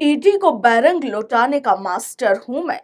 ED को बैरंग लौटाने का मास्टर हूं मैं।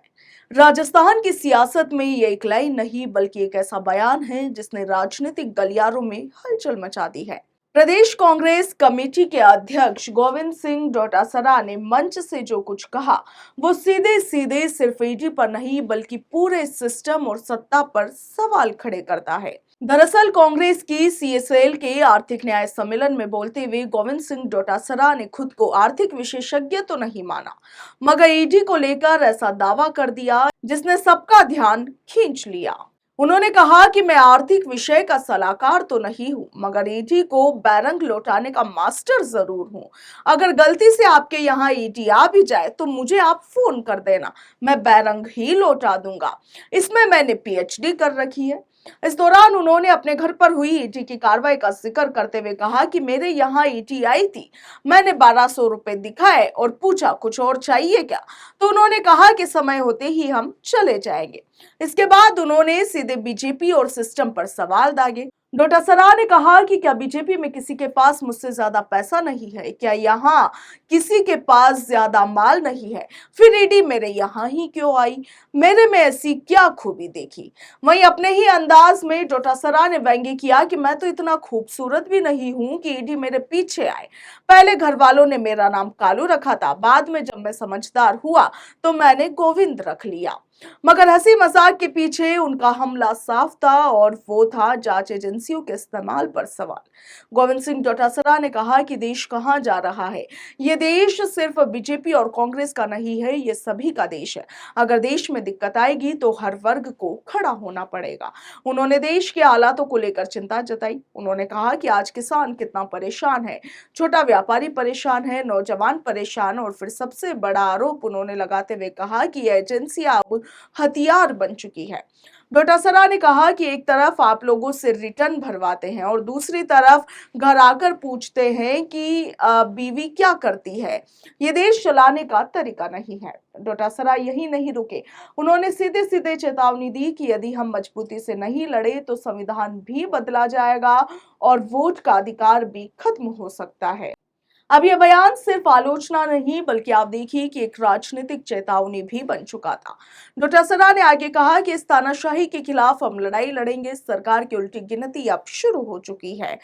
राजस्थान की सियासत में ये एक लाइन नहीं बल्कि एक ऐसा बयान है जिसने राजनीतिक गलियारों में हलचल मचा दी है। प्रदेश कांग्रेस कमेटी के अध्यक्ष गोविंद सिंह डोटासरा ने मंच से जो कुछ कहा वो सीधे सीधे सिर्फ ईडी पर नहीं बल्कि पूरे सिस्टम और सत्ता पर सवाल खड़े करता है। दरअसल कांग्रेस की सीएसएल के आर्थिक न्याय सम्मेलन में बोलते हुए गोविंद सिंह डोटासरा ने खुद को आर्थिक विशेषज्ञ तो नहीं माना, मगर ईडी को लेकर ऐसा दावा कर दिया जिसने सबका ध्यान खींच लिया। उन्होंने कहा कि मैं आर्थिक विषय का सलाहकार तो नहीं हूं, मगर ईडी को बैरंग लौटाने का मास्टर जरूर हूं। अगर गलती से आपके यहाँ ईडी आ भी जाए तो मुझे आप फोन कर देना, मैं बैरंग ही लौटा दूंगा। इसमें मैंने पीएचडी कर रखी है। इस दौरान उन्होंने अपने घर पर हुई ईडी की कार्रवाई का जिक्र करते हुए कहा कि मेरे यहाँ ईडी आई थी, मैंने 1200 रुपए दिखाए और पूछा कुछ और चाहिए क्या, तो उन्होंने कहा कि समय होते ही हम चले जाएंगे। इसके बाद उन्होंने सीधे बीजेपी और सिस्टम पर सवाल दागे। डोटासरा ने कहा कि क्या बीजेपी में किसी के पास मुझसे ज्यादा पैसा नहीं है, क्या यहाँ किसी के पास ज्यादा माल नहीं है, फिर ईडी मेरे यहाँ ही क्यों आई, मेरे में ऐसी क्या खूबी देखी। वहीं अपने ही अंदाज में डोटासरा ने व्यंग्य किया कि मैं तो इतना खूबसूरत भी नहीं हूं कि ईडी मेरे पीछे आए। पहले घर वालों ने मेरा नाम कालू रखा था, बाद में जब मैं समझदार हुआ तो मैंने गोविंद रख लिया। मगर हंसी मजाक के पीछे उनका हमला साफ था और वो था जांच एजेंसियों के इस्तेमाल पर सवाल। गोविंद सिंह डोटासरा ने कहा कि देश कहां जा रहा है, ये देश सिर्फ बीजेपी और कांग्रेस का नहीं है, ये सभी का देश है। अगर देश में दिक्कत आएगी तो हर वर्ग को खड़ा होना पड़ेगा। उन्होंने देश के हालातों को लेकर चिंता जताई। उन्होंने कहा कि आज किसान कितना परेशान है, छोटा व्यापारी परेशान है, नौजवान परेशान, और फिर सबसे बड़ा आरोप उन्होंने लगाते हुए कहा कि यह एजेंसियां अब हथियार बन चुकी है। डोटासरा ने कहा कि एक तरफ आप लोगों से रिटर्न भरवाते हैं और दूसरी तरफ घर आकर पूछते हैं कि बीवी क्या करती है। ये देश चलाने का तरीका नहीं है। डोटासरा यही नहीं रुके, उन्होंने सीधे सीधे चेतावनी दी कि यदि हम मजबूती से नहीं लड़े तो संविधान भी बदला जाएगा और वोट का अधिकार भी खत्म हो सकता है। अब यह बयान सिर्फ आलोचना नहीं बल्कि आप देखिए कि एक राजनीतिक चेतावनी भी बन चुका था। डोटासरा ने आगे कहा कि इस तानाशाही के खिलाफ हम लड़ाई लड़ेंगे। सरकार की उल्टी गिनती अब शुरू हो चुकी है,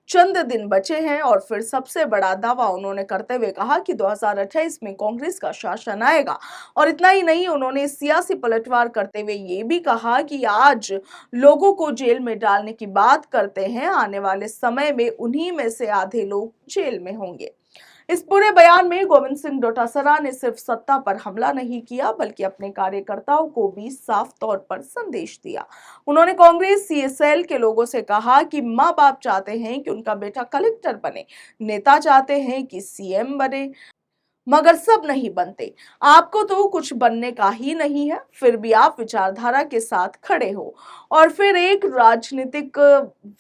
चंद दिन बचे हैं। और फिर सबसे बड़ा दावा उन्होंने करते हुए कहा कि 2028 में कांग्रेस का शासन आएगा। और इतना ही नहीं, उन्होंने सियासी पलटवार करते हुए ये भी कहा कि आज लोगों को जेल में डालने की बात करते हैं, आने वाले समय में उन्हीं में से आधे लोग जेल में होंगे। इस पूरे बयान में गोविंद सिंह डोटासरा ने सिर्फ सत्ता पर हमला नहीं किया बल्कि अपने कार्यकर्ताओं को भी साफ तौर पर संदेश दिया। उन्होंने कांग्रेस सीएसएल के लोगों से कहा कि माँ बाप चाहते हैं कि उनका बेटा कलेक्टर बने, नेता चाहते हैं कि सीएम बने, मगर सब नहीं बनते। आपको तो कुछ बनने का ही नहीं है, फिर भी आप विचारधारा के साथ खड़े हो। और फिर एक राजनीतिक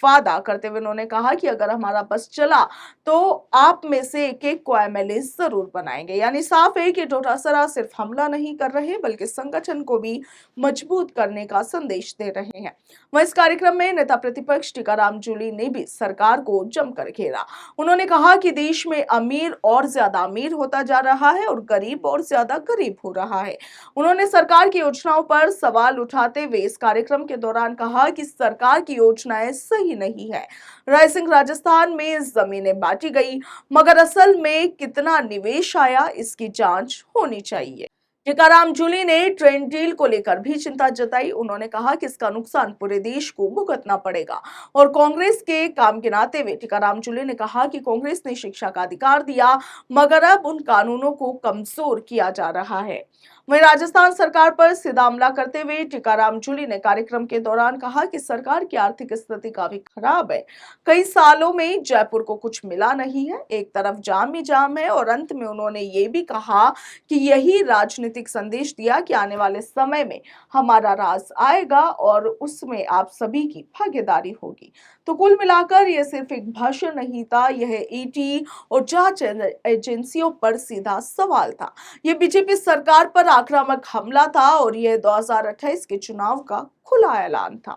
वादा करते हुए उन्होंने कहा कि अगर हमारा बस चला तो आप में से एक एक को एमएलए जरूर बनाएंगे। यानी साफ है कि डोटासरा सिर्फ हमला नहीं कर रहे बल्कि संगठन को भी मजबूत करने का संदेश दे रहे हैं। वह इस कार्यक्रम में नेता प्रतिपक्ष टीकाराम जूली ने भी सरकार को जमकर घेरा। उन्होंने कहा कि देश में अमीर और ज्यादा अमीर होता जा रहा है और गरीब और ज्यादा गरीब हो रहा है। उन्होंने सरकार की योजनाओं पर सवाल उठाते हुए इस कार्यक्रम के दौरान कहा कि सरकार की योजनाएं सही नहीं है। रायसिंह राजस्थान में जमीनें बांटी गई, मगर असल में कितना निवेश आया इसकी जांच होनी चाहिए। टीकाराम जूली ने ट्रेन डील को लेकर भी चिंता जताई। उन्होंने कहा कि इसका नुकसान पूरे देश को भुगतना पड़ेगा। और कांग्रेस के काम गिनाते हुए टीकाराम जूली ने कहा कि कांग्रेस ने शिक्षा का अधिकार दिया, मगर अब उन कानूनों को कमजोर किया जा रहा है। वहीं राजस्थान सरकार पर सीधा हमला करते हुए टीकाराम जूली ने कार्यक्रम के दौरान कहा कि सरकार की आर्थिक स्थिति काफी खराब है। कई सालों में जयपुर को कुछ मिला नहीं है, एक तरफ जाम ही जाम है। और अंत में उन्होंने ये भी कहा कि यही राजनीतिक संदेश दिया कि आने वाले समय में हमारा राज आएगा और उसमें आप सभी की भागीदारी होगी। तो कुल मिलाकर यह सिर्फ एक भाषण नहीं था, यह ईडी और जांच एजेंसियों पर सीधा सवाल था। यह बीजेपी सरकार पर आक्रामक हमला था और यह 2028 के चुनाव का खुला ऐलान था।